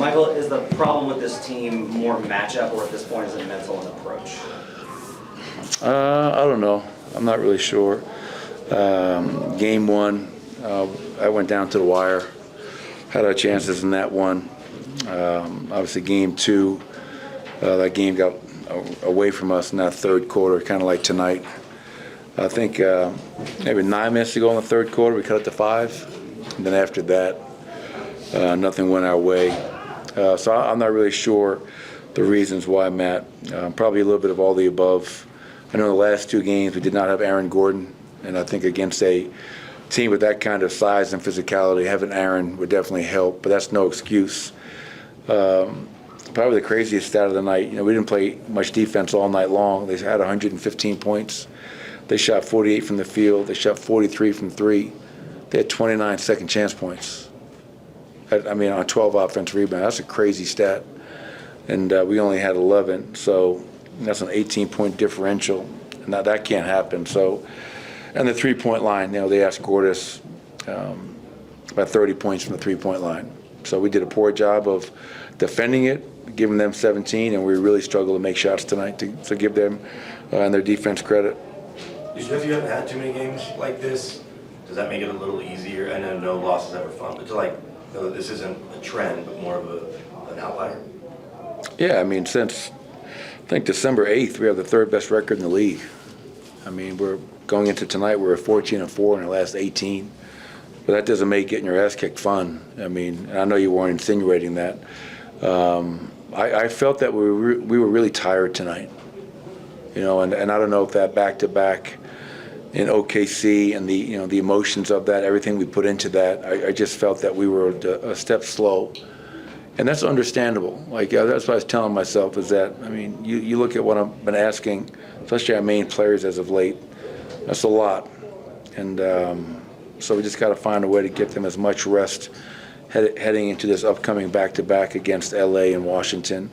Michael, is the problem with this team more matchup, or at this point is it mental and approach? I don't know. I'm not really sure. Game one, I went down to the wire. Had our chances in that one. Obviously, game two, that game got away from us in that third quarter, kind of like tonight. I think maybe 9 minutes to go in the third quarter, we cut it to 5. And then after that, nothing went our way. So I'm not really sure the reasons why, Matt. Probably a little bit of all the above. I know the last 2 games we did not have Aaron Gordon, and I think against a team with that kind of size and physicality, having Aaron would definitely help, but that's no excuse. Probably the craziest stat of the night, we didn't play much defense all night long. They had 115 points. They shot 48 from the field. They shot 43 from 3. They had 29 second chance points. On 12 offensive rebounds. That's a crazy stat. And we only had 11, so that's an 18-point differential. And that can't happen. So, and the three-point line, they outscored us about 30 points from the three-point line. So we did a poor job of defending it, giving them 17, and we really struggled to make shots tonight to give them and their defense credit. If you haven't had too many games like this, does that make it a little easier? I know no loss is ever fun, but to know that this isn't a trend, but more of an outlier? Yeah, since I think December 8th, we have the 3rd best record in the league. We're going into tonight, we're 14-4 in the last 18. But that doesn't make getting your ass kicked fun. And I know you weren't insinuating that. I felt that we were really tired tonight. And I don't know if that back-to-back in OKC and the emotions of that, everything we put into that, I just felt that we were a step slow. And that's understandable. That's what I was telling myself is that, you look at what I've been asking, especially our main players as of late, that's a lot. And so we just got to find a way to get them as much rest heading into this upcoming back-to-back against LA and Washington.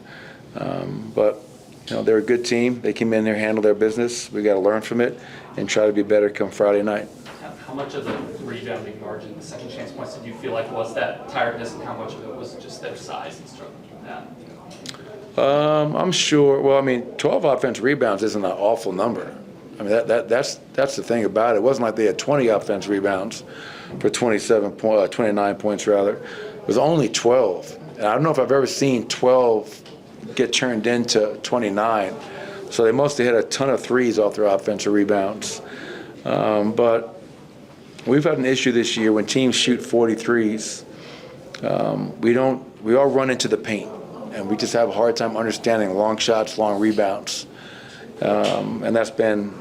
But they're a good team. They came in there, handled their business. We got to learn from it and try to be better come Friday night. How much of the rebounding margin, the second chance points, did you feel like was that tiredness, and how much of it was just their size and struggling with that? I'm sure. 12 offensive rebounds isn't an awful number. That's the thing about it. It wasn't like they had 20 offensive rebounds for 29 points rather. It was only 12. And I don't know if I've ever seen 12 get turned into 29. So they must have hit a ton of threes off their offensive rebounds. But we've had an issue this year when teams shoot 43s. We all run into the paint, and we just have a hard time understanding long shots, long rebounds. And that's been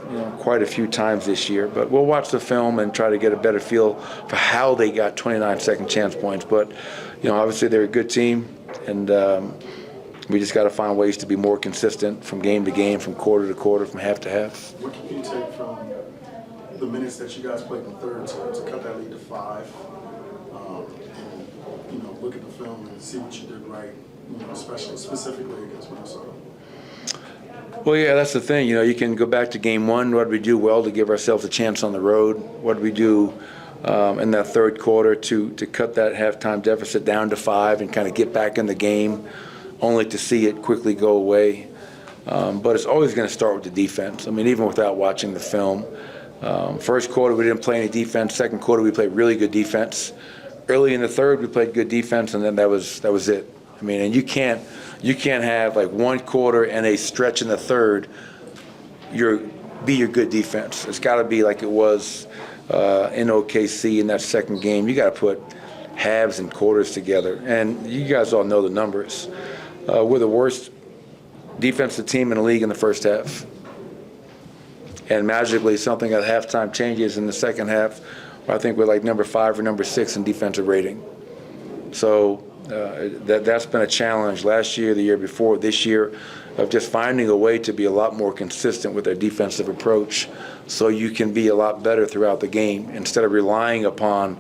quite a few times this year. But we'll watch the film and try to get a better feel for how they got 29 second chance points. But obviously they're a good team, and we just got to find ways to be more consistent from game to game, from quarter to quarter, from half to half. What can you take from the minutes that you guys played in the third to cut that lead to 5? And look at the film and see what you did right, especially specifically against Minnesota. Well, yeah, that's the thing. You can go back to game one. What did we do well to give ourselves a chance on the road? What did we do in that third quarter to cut that halftime deficit down to 5 and kind of get back in the game, only to see it quickly go away? But it's always going to start with the defense. Even without watching the film. First quarter, we didn't play any defense. Second quarter, we played really good defense. Early in the third, we played good defense, and then that was it. And you can't have one quarter and a stretch in the third be your good defense. It's got to be like it was in OKC in that second game. You got to put halves and quarters together, and you guys all know the numbers. We're the worst defensive team in the league in the first half, and magically something at halftime changes in the second half. I think we're like number 5 or number 6 in defensive rating. So that's been a challenge last year, the year before, this year, of just finding a way to be a lot more consistent with our defensive approach so you can be a lot better throughout the game instead of relying upon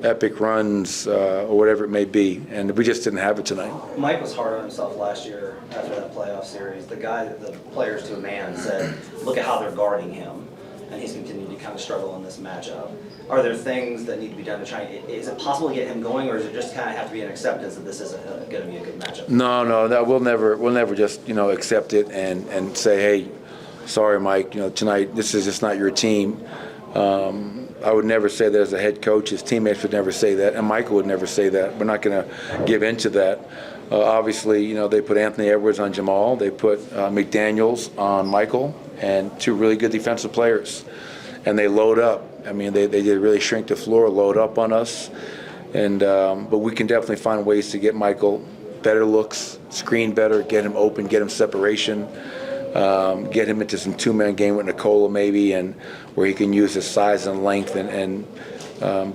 epic runs or whatever it may be. And we just didn't have it tonight. Mike was hard on himself last year after that playoff series. The players to a man said, look at how they're guarding him. and he's continued to kind of struggle in this matchup. Are there things that need to be done to try? Is it possible to get him going, or is it just kind of have to be an acceptance that this isn't going to be a good matchup? No, we'll never just accept it and say, hey, sorry, Mike, tonight this is just not your team. I would never say that as a head coach. His teammates would never say that, and Michael would never say that. We're not going to give into that. Obviously, they put Anthony Edwards on Jamal. They put McDaniels on Michael, and 2 really good defensive players. And they load up. I mean, they did really shrink the floor, load up on us. And but we can definitely find ways to get Michael better looks, screen better, get him open, get him separation. Get him into some 2-man game with Nikola maybe, and where he can use his size and length and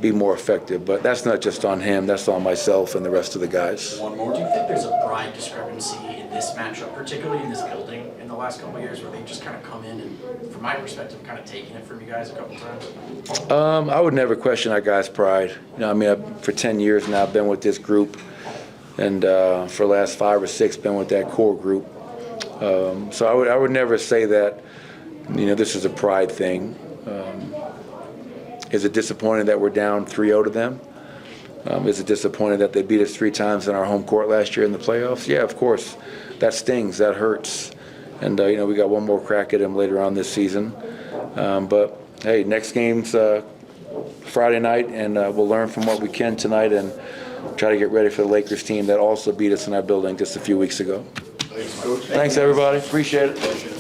be more effective. But that's not just on him, that's on myself and the rest of the guys. One more. Do you think there's a pride discrepancy in this matchup, particularly in this building, in the last couple of years, where they just kind of come in and, from my perspective, kind of taking it from you guys a couple times? I would never question our guys' pride. For 10 years now, I've been with this group, and for the last 5 or 6, been with that core group. So I would never say that, this is a pride thing. Is it disappointing that we're down 3-0 to them? Is it disappointing that they beat us 3 times in our home court last year in the playoffs? Yeah, of course. That stings. That hurts. And, we got one more crack at them later on this season. But, hey, next game's Friday night, and we'll learn from what we can tonight and try to get ready for the Lakers team that also beat us in our building just a few weeks ago. Thanks, everybody. Appreciate it.